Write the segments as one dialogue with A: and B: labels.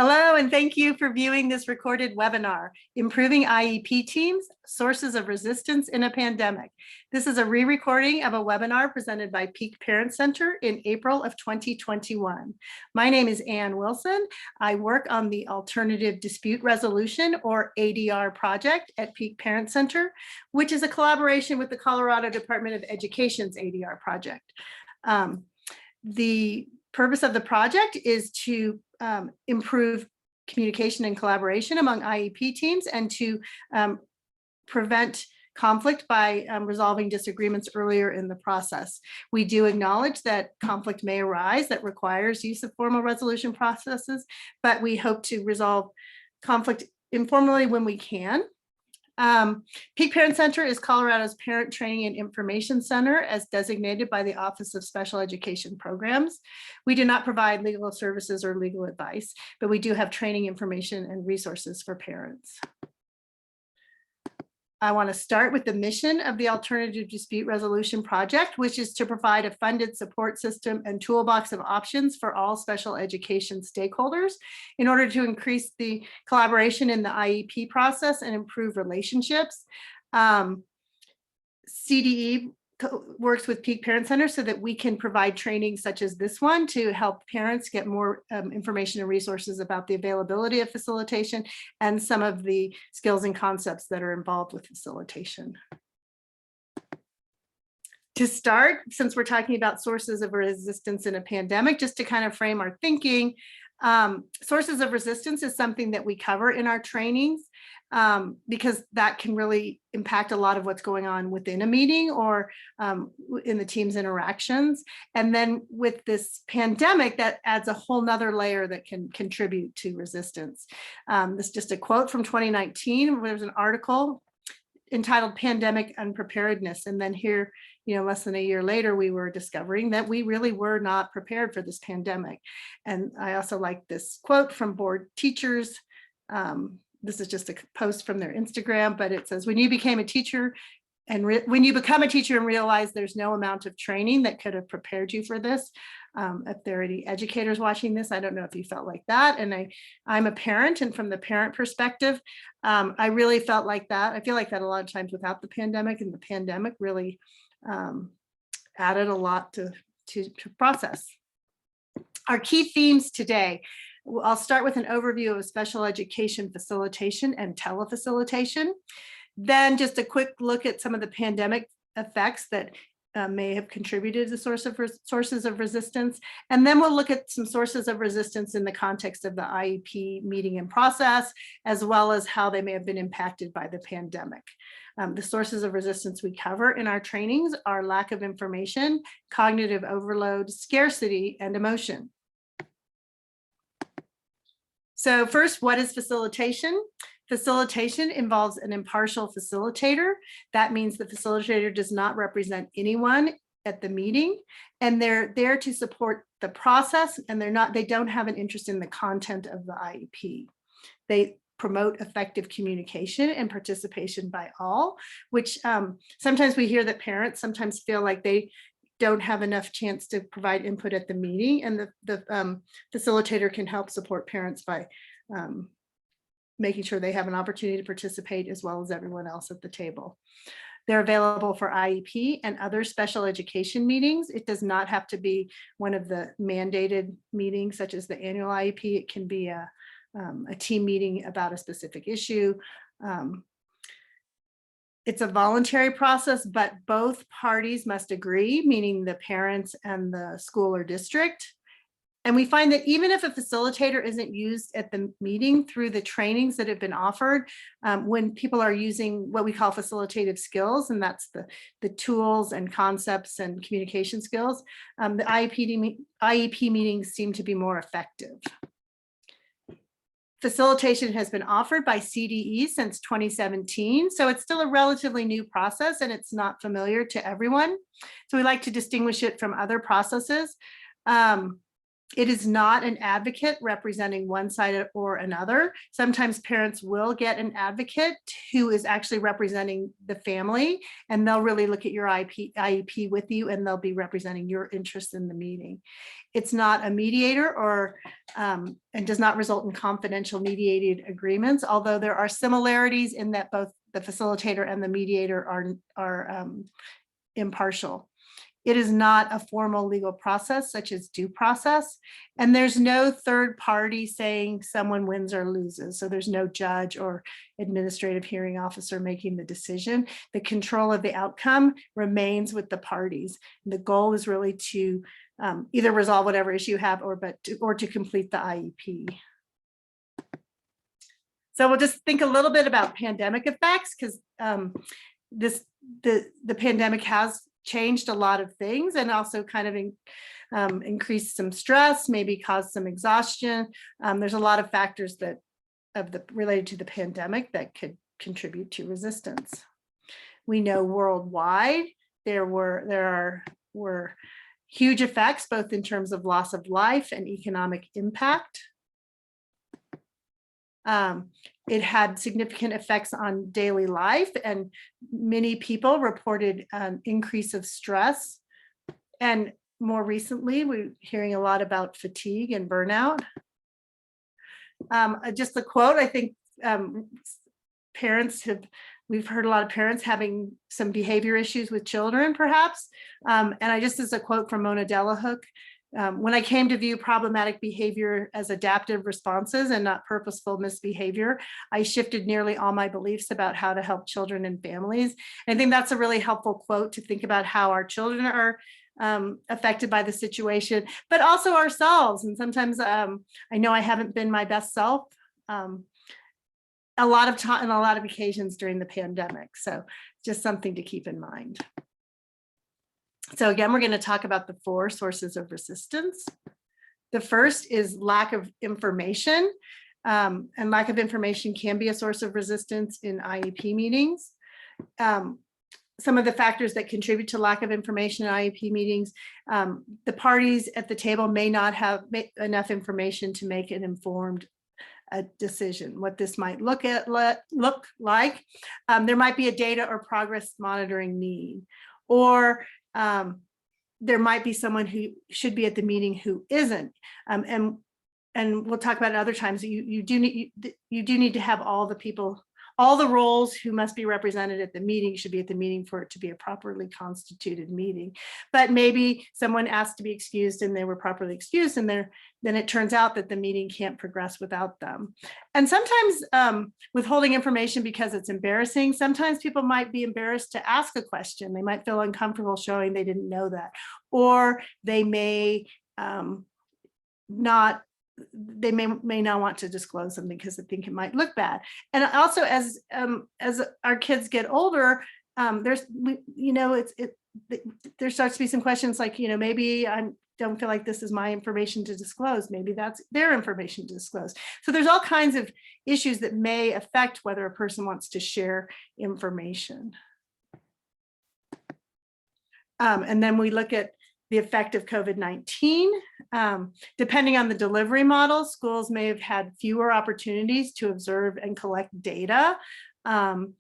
A: Hello, and thank you for viewing this recorded webinar, Improving IEP Teams, Sources of Resistance in a Pandemic. This is a re-recording of a webinar presented by Peak Parent Center in April of 2021. My name is Ann Wilson. I work on the Alternative Dispute Resolution, or ADR project at Peak Parent Center, which is a collaboration with the Colorado Department of Education's ADR project. The purpose of the project is to improve communication and collaboration among IEP teams and to prevent conflict by resolving disagreements earlier in the process. We do acknowledge that conflict may arise that requires use of formal resolution processes, but we hope to resolve conflict informally when we can. Peak Parent Center is Colorado's Parent Training and Information Center as designated by the Office of Special Education Programs. We do not provide legal services or legal advice, but we do have training, information, and resources for parents. I want to start with the mission of the Alternative Dispute Resolution Project, which is to provide a funded support system and toolbox of options for all special education stakeholders in order to increase the collaboration in the IEP process and improve relationships. CDE works with Peak Parent Center so that we can provide training such as this one to help parents get more information and resources about the availability of facilitation and some of the skills and concepts that are involved with facilitation. To start, since we're talking about sources of resistance in a pandemic, just to kind of frame our thinking, sources of resistance is something that we cover in our trainings because that can really impact a lot of what's going on within a meeting or in the team's interactions. And then with this pandemic, that adds a whole nother layer that can contribute to resistance. This is just a quote from 2019. There's an article entitled Pandemic Unpreparedness. And then here, less than a year later, we were discovering that we really were not prepared for this pandemic. And I also like this quote from board teachers. This is just a post from their Instagram, but it says, when you became a teacher and when you become a teacher and realize there's no amount of training that could have prepared you for this. If there are any educators watching this, I don't know if you felt like that. And I'm a parent, and from the parent perspective, I really felt like that. I feel like that a lot of times without the pandemic, and the pandemic really added a lot to process. Our key themes today. I'll start with an overview of special education facilitation and telefacilitation. Then just a quick look at some of the pandemic effects that may have contributed to the sources of resistance. And then we'll look at some sources of resistance in the context of the IEP meeting and process, as well as how they may have been impacted by the pandemic. The sources of resistance we cover in our trainings are lack of information, cognitive overload, scarcity, and emotion. So first, what is facilitation? Facilitation involves an impartial facilitator. That means the facilitator does not represent anyone at the meeting, and they're there to support the process, and they don't have an interest in the content of the IEP. They promote effective communication and participation by all, which sometimes we hear that parents sometimes feel like they don't have enough chance to provide input at the meeting, and the facilitator can help support parents by making sure they have an opportunity to participate as well as everyone else at the table. They're available for IEP and other special education meetings. It does not have to be one of the mandated meetings such as the annual IEP. It can be a team meeting about a specific issue. It's a voluntary process, but both parties must agree, meaning the parents and the school or district. And we find that even if a facilitator isn't used at the meeting through the trainings that have been offered, when people are using what we call facilitative skills, and that's the tools and concepts and communication skills, the IEP meetings seem to be more effective. Facilitation has been offered by CDE since 2017, so it's still a relatively new process and it's not familiar to everyone. So we like to distinguish it from other processes. It is not an advocate representing one side or another. Sometimes parents will get an advocate who is actually representing the family, and they'll really look at your IEP with you, and they'll be representing your interest in the meeting. It's not a mediator and does not result in confidential mediated agreements, although there are similarities in that both the facilitator and the mediator are impartial. It is not a formal legal process such as due process, and there's no third party saying someone wins or loses. So there's no judge or administrative hearing officer making the decision. The control of the outcome remains with the parties. And the goal is really to either resolve whatever issue you have or to complete the IEP. So we'll just think a little bit about pandemic effects, because the pandemic has changed a lot of things, and also kind of increased some stress, maybe caused some exhaustion. There's a lot of factors related to the pandemic that could contribute to resistance. We know worldwide there were huge effects, both in terms of loss of life and economic impact. It had significant effects on daily life, and many people reported an increase of stress. And more recently, we're hearing a lot about fatigue and burnout. Just a quote, I think we've heard a lot of parents having some behavior issues with children, perhaps. And this is a quote from Mona Delahook. When I came to view problematic behavior as adaptive responses and not purposeful misbehavior, I shifted nearly all my beliefs about how to help children and families. And I think that's a really helpful quote to think about how our children are affected by the situation, but also ourselves. And sometimes I know I haven't been my best self a lot of time and a lot of occasions during the pandemic. So just something to keep in mind. So again, we're going to talk about the 4 sources of resistance. The first is lack of information, and lack of information can be a source of resistance in IEP meetings. Some of the factors that contribute to lack of information in IEP meetings, the parties at the table may not have enough information to make an informed decision. What this might look like, there might be a data or progress monitoring need, or there might be someone who should be at the meeting who isn't, and we'll talk about it other times. You do need to have all the people, all the roles who must be represented at the meeting should be at the meeting for it to be a properly constituted meeting. But maybe someone asked to be excused and they were properly excused, and then it turns out that the meeting can't progress without them. And sometimes withholding information because it's embarrassing, sometimes people might be embarrassed to ask a question. They might feel uncomfortable showing they didn't know that, or they may may not want to disclose something because they think it might look bad. And also, as our kids get older, there starts to be some questions like, maybe I don't feel like this is my information to disclose. Maybe that's their information to disclose. So there's all kinds of issues that may affect whether a person wants to share information. And then we look at the effect of COVID-19. Depending on the delivery model, schools may have had fewer opportunities to observe and collect data. And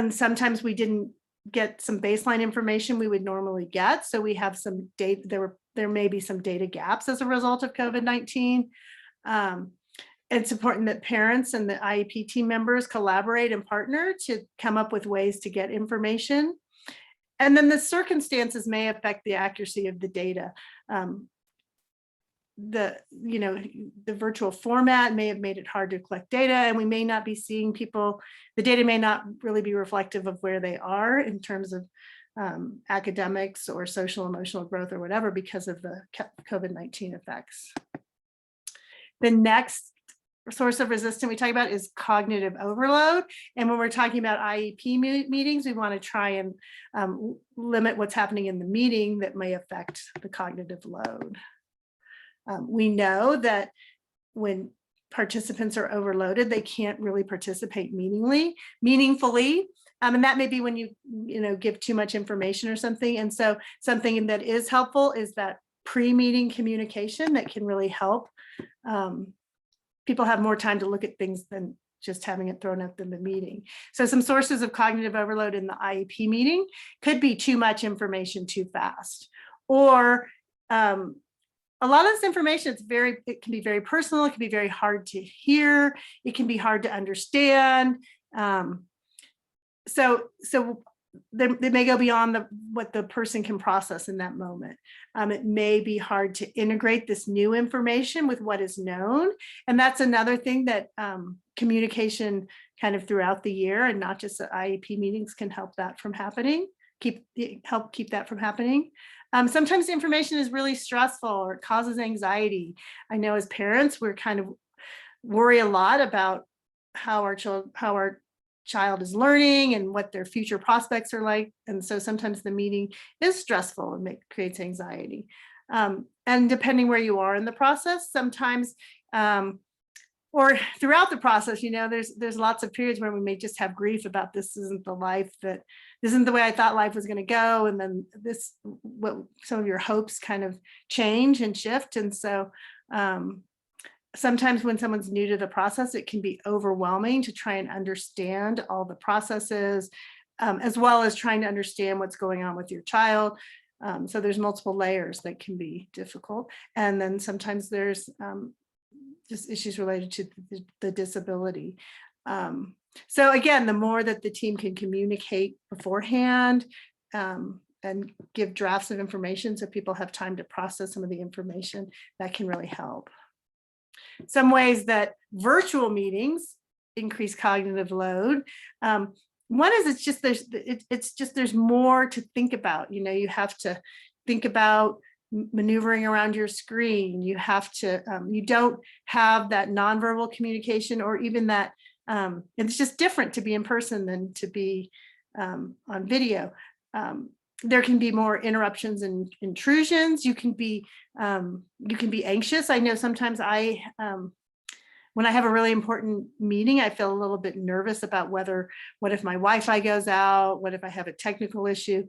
A: sometimes we didn't get some baseline information we would normally get. So we have some data, there may be some data gaps as a result of COVID-19. It's important that parents and the IEP team members collaborate and partner to come up with ways to get information. And then the circumstances may affect the accuracy of the data. The virtual format may have made it hard to collect data, and we may not be seeing people, the data may not really be reflective of where they are in terms of academics or social emotional growth or whatever because of the COVID-19 effects. The next source of resistance we talk about is cognitive overload. And when we're talking about IEP meetings, we want to try and limit what's happening in the meeting that may affect the cognitive load. We know that when participants are overloaded, they can't really participate meaningfully. And that may be when you give too much information or something. And so something that is helpful is that pre-meeting communication that can really help. People have more time to look at things than just having it thrown at them in the meeting. So some sources of cognitive overload in the IEP meeting could be too much information too fast, or a lot of this information, it can be very personal. It can be very hard to hear. It can be hard to understand. So they may go beyond what the person can process in that moment. It may be hard to integrate this new information with what is known. And that's another thing that communication kind of throughout the year, and not just at IEP meetings, can help that from happening, help keep that from happening. Sometimes the information is really stressful or it causes anxiety. I know as parents, we're kind of worry a lot about how our child is learning and what their future prospects are like. And so sometimes the meeting is stressful and creates anxiety. And depending where you are in the process, sometimes, or throughout the process, there's lots of periods where we may just have grief about this isn't the way I thought life was going to go. And then some of your hopes kind of change and shift. And so sometimes when someone's new to the process, it can be overwhelming to try and understand all the processes, as well as trying to understand what's going on with your child. So there's multiple layers that can be difficult. And then sometimes there's just issues related to the disability. So again, the more that the team can communicate beforehand and give drafts of information so people have time to process some of the information, that can really help. Some ways that virtual meetings increase cognitive load. One is there's more to think about. You have to think about maneuvering around your screen. You have to, you don't have that nonverbal communication, or even that it's just different to be in person than to be on video. There can be more interruptions and intrusions. You can be anxious. I know sometimes when I have a really important meeting, I feel a little bit nervous about what if my Wi-Fi goes out? What if I have a technical issue?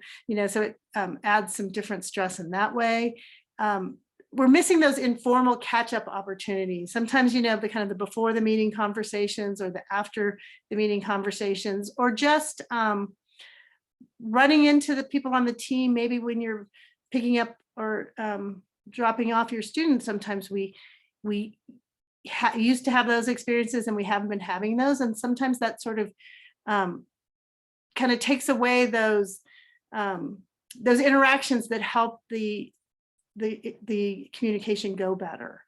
A: So it adds some different stress in that way. We're missing those informal catch-up opportunities. Sometimes, the kind of the before the meeting conversations, or the after the meeting conversations, or just running into the people on the team, maybe when you're picking up or dropping off your students. Sometimes we used to have those experiences and we haven't been having those. And sometimes that sort of kind of takes away those interactions that help the communication go better.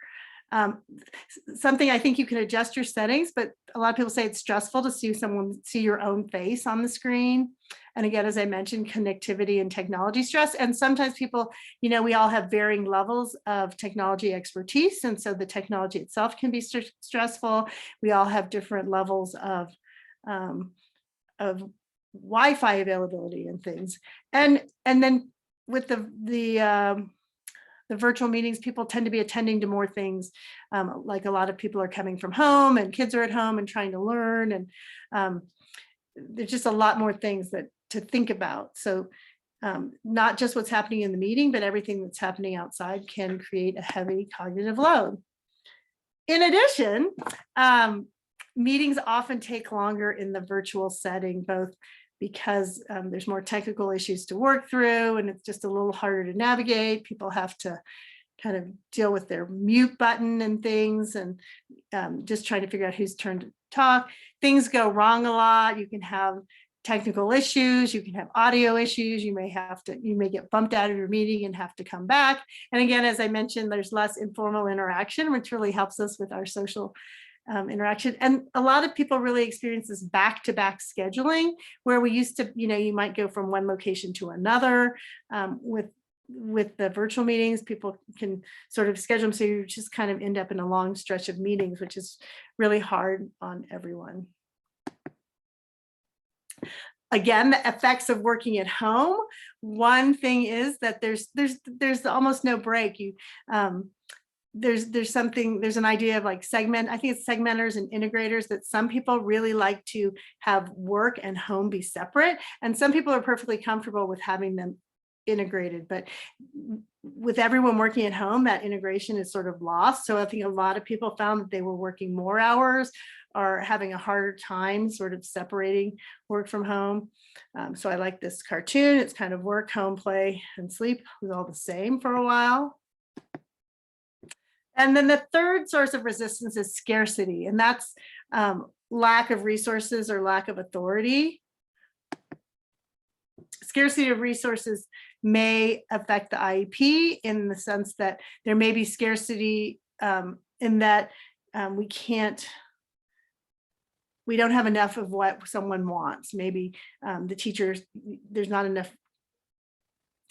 A: Something I think you can adjust your settings, but a lot of people say it's stressful to see your own face on the screen. And again, as I mentioned, connectivity and technology stress. And sometimes people, we all have varying levels of technology expertise. And so the technology itself can be stressful. We all have different levels of Wi-Fi availability and things. And then with the virtual meetings, people tend to be attending to more things. Like a lot of people are coming from home and kids are at home and trying to learn. And there's just a lot more things to think about. So not just what's happening in the meeting, but everything that's happening outside can create a heavy cognitive load. In addition, meetings often take longer in the virtual setting, both because there's more technical issues to work through and it's just a little harder to navigate. People have to kind of deal with their mute button and things, and just trying to figure out whose turn to talk. Things go wrong a lot. You can have technical issues, you can have audio issues, you may get bumped out of your meeting and have to come back. And again, as I mentioned, there's less informal interaction, which really helps us with our social interaction. And a lot of people really experience this back-to-back scheduling, where we used to, you might go from one location to another. With the virtual meetings, people can sort of schedule them, so you just kind of end up in a long stretch of meetings, which is really hard on everyone. Again, the effects of working at home. One thing is that there's almost no break. There's an idea of like I think it's segmenters and integrators, that some people really like to have work and home be separate, and some people are perfectly comfortable with having them integrated. But with everyone working at home, that integration is sort of lost. So I think a lot of people found that they were working more hours or having a harder time sort of separating work from home. So I like this cartoon. It's kind of work, home, play, and sleep was all the same for a while. And then the third source of resistance is scarcity, and that's lack of resources or lack of authority. Scarcity of resources may affect the IEP in the sense that there may be scarcity in that we don't have enough of what someone wants. Maybe the teachers, there's not enough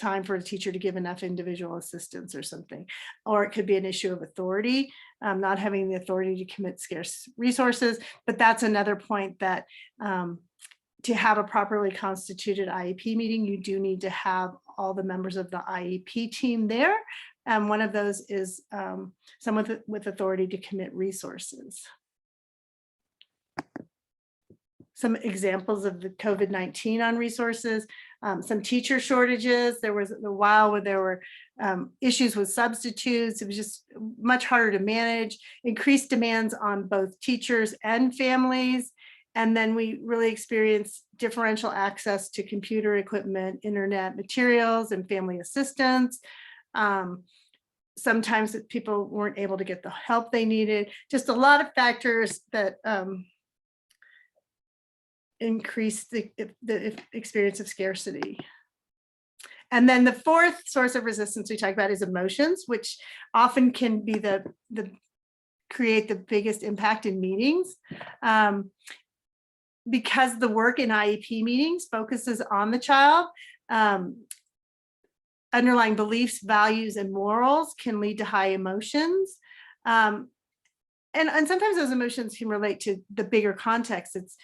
A: time for a teacher to give enough individual assistance or something. Or it could be an issue of authority, not having the authority to commit scarce resources. But that's another point, that to have a properly constituted IEP meeting, you do need to have all the members of the IEP team there. And one of those is someone with authority to commit resources. Some examples of the COVID-19 on resources, some teacher shortages. There was a while where there were issues with substitutes. It was just much harder to manage, increased demands on both teachers and families. And then we really experienced differential access to computer equipment, internet materials, and family assistance. Sometimes people weren't able to get the help they needed. Just a lot of factors that increase the experience of scarcity. And then the fourth source of resistance we talk about is emotions, which often can be create the biggest impact in meetings. Because the work in IEP meetings focuses on the child, underlying beliefs, values, and morals can lead to high emotions. And sometimes those emotions can relate to the bigger context. It's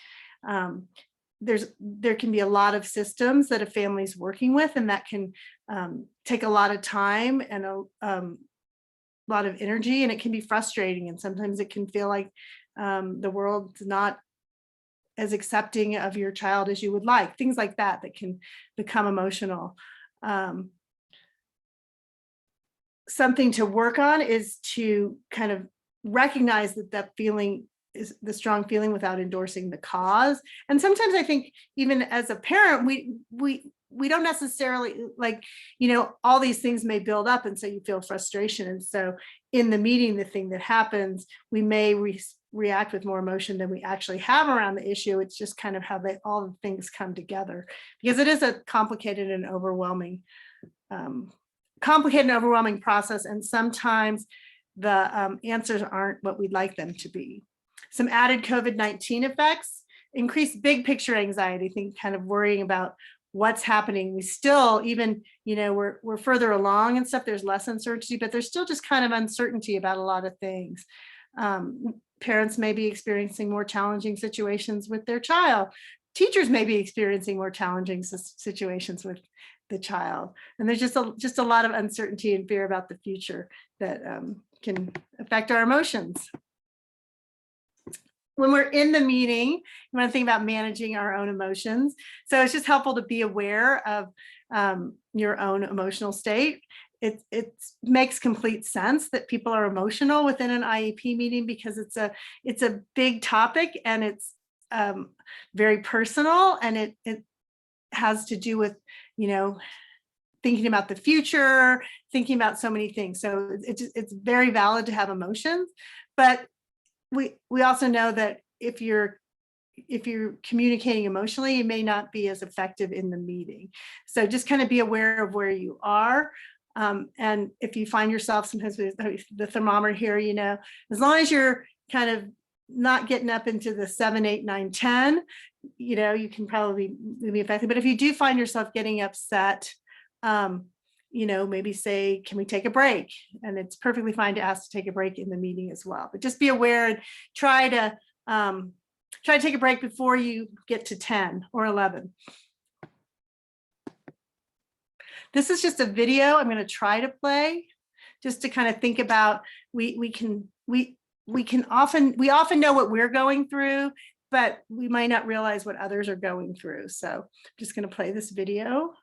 A: there can be a lot of systems that a family's working with, and that can take a lot of time and a lot of energy, and it can be frustrating. And sometimes it can feel like the world's not as accepting of your child as you would like. Things like that can become emotional. Something to work on is to kind of recognize that feeling is the strong feeling without endorsing the cause. And sometimes I think even as a parent, we don't necessarily, like, all these things may build up, and so you feel frustration. And so in the meeting, the thing that happens, we may react with more emotion than we actually have around the issue. It's just kind of how all the things come together, because it is a complicated and overwhelming process. And sometimes the answers aren't what we'd like them to be. Some added COVID-19 effects: increased big picture anxiety, think kind of worrying about what's happening. We still, even, we're further along and stuff, there's less uncertainty, but there's still just kind of uncertainty about a lot of things. Parents may be experiencing more challenging situations with their child. Teachers may be experiencing more challenging situations with the child. And there's just a lot of uncertainty and fear about the future that can affect our emotions. When we're in the meeting, you want to think about managing our own emotions. So it's just helpful to be aware of your own emotional state. It makes complete sense that people are emotional within an IEP meeting, because it's a big topic, and it's very personal, and it has to do with, thinking about the future, thinking about so many things. So it's very valid to have emotions, but we also know that if you're communicating emotionally, you may not be as effective in the meeting. So just kind of be aware of where you are. And if you find yourself sometimes with the thermometer here, as long as you're kind of not getting up into the 7, 8, 9, 10, you can probably be effective. But if you do find yourself getting upset, maybe say, can we take a break? And it's perfectly fine to ask to take a break in the meeting as well. But just be aware and try to take a break before you get to 10 or 11. This is just a video I'm going to try to play, just to kind of think about, we often know what we're going through, but we might not realize what others are going through. So I'm just going to play this video.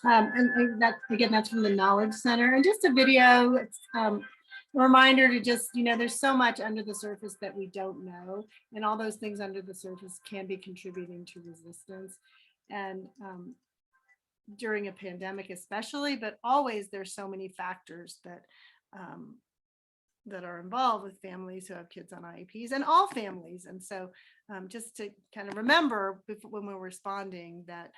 A: And that, again, that's from the Knowledge Center, and just a video. It's a reminder to just, there's so much under the surface that we don't know, and all those things under the surface can be contributing to resistance. And during a pandemic especially, but always there's so many factors that that are involved with families who have kids on IEPs, and all families. And so just to kind of remember when we're responding that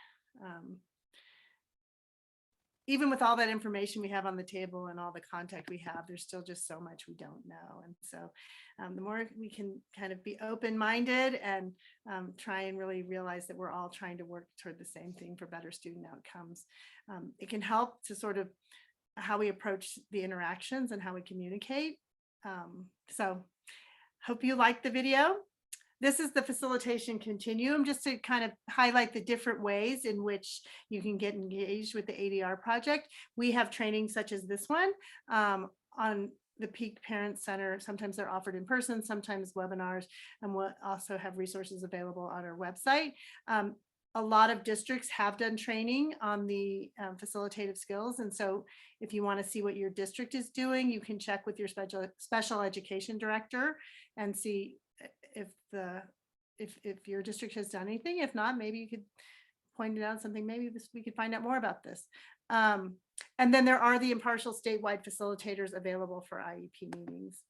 A: even with all that information we have on the table and all the contact we have, there's still just so much we don't know. And so the more we can kind of be open-minded and try and really realize that we're all trying to work toward the same thing for better student outcomes, it can help to sort of how we approach the interactions and how we communicate. So hope you liked the video. This is the Facilitation Continuum, just to kind of highlight the different ways in which you can get engaged with the ADR project. We have training such as this one on the Peak Parent Center. Sometimes they're offered in person, sometimes webinars, and we'll also have resources available on our website. A lot of districts have done training on the facilitative skills. And so if you want to see what your district is doing, you can check with your special education director and see if your district has done anything. If not, maybe you could point it out something, maybe we could find out more about this. And then there are the impartial statewide facilitators available for IEP meetings.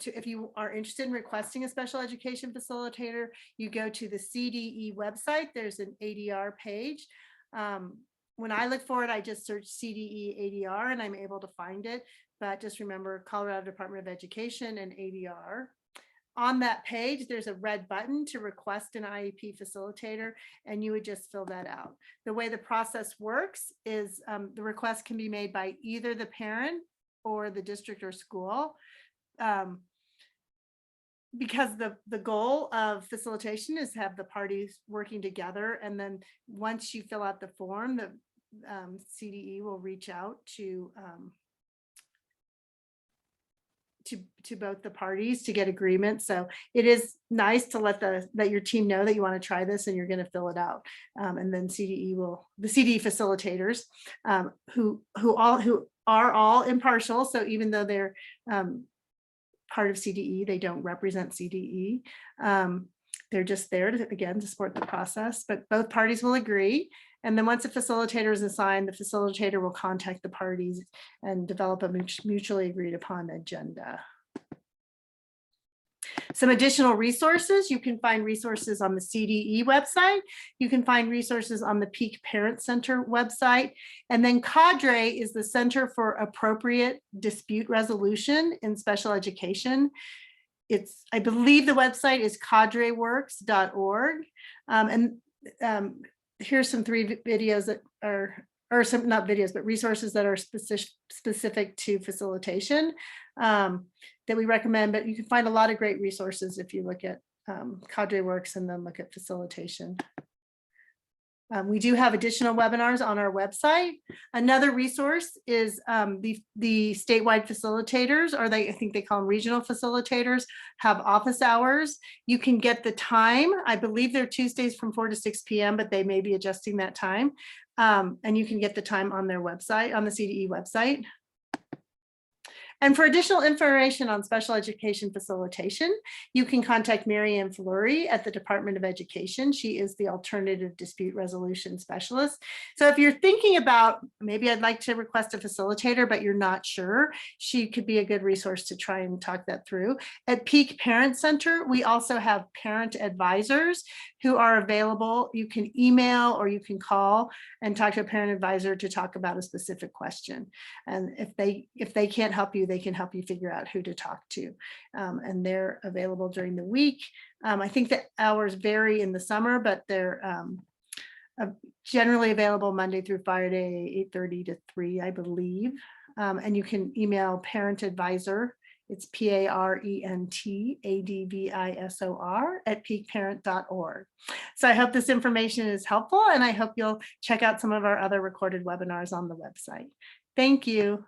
A: If you are interested in requesting a special education facilitator, you go to the CDE website. There's an ADR page. When I look for it, I just search CDE ADR and I'm able to find it. But just remember Colorado Department of Education and ADR. On that page, there's a red button to request an IEP facilitator, and you would just fill that out. The way the process works is the request can be made by either the parent or the district or school. Because the goal of facilitation is to have the parties working together. And then once you fill out the form, the CDE will reach out to both the parties to get agreement. So it is nice to let your team know that you want to try this and you're going to fill it out. And then the CDE facilitators who are all impartial. So even though they're part of CDE, they don't represent CDE. They're just there to support the process, but both parties will agree. And then once a facilitator is assigned, the facilitator will contact the parties and develop a mutually agreed upon agenda. Some additional resources, you can find resources on the CDE website. You can find resources on the Peak Parent Center website. And then CADRE is the Center for Appropriate Dispute Resolution in Special Education. I believe the website is cadreworks.org. Here's some 3 videos that are, or some, not videos, but resources that are specific to facilitation that we recommend, but you can find a lot of great resources if you look at CadreWorks and then look at facilitation. We do have additional webinars on our website. Another resource is the statewide facilitators, or I think they call them regional facilitators, have office hours. You can get the time. I believe they're Tuesdays from 4 to 6 p.m., but they may be adjusting that time. And you can get the time on their website, on the CDE website. And for additional information on special education facilitation, you can contact Mary Ann Fleury at the Department of Education. She is the Alternative Dispute Resolution Specialist. So if you're thinking about, maybe I'd like to request a facilitator, but you're not sure, she could be a good resource to try and talk that through. At Peak Parent Center, we also have parent advisors who are available. You can email or you can call and talk to a parent advisor to talk about a specific question. And if they can't help you, they can help you figure out who to talk to. And they're available during the week. I think the hours vary in the summer, but they're generally available Monday through Friday, 8:30 to 3, I believe. And you can email parent advisor. It's PARENTADVISOR at peakparent.org. So I hope this information is helpful, and I hope you'll check out some of our other recorded webinars on the website. Thank you.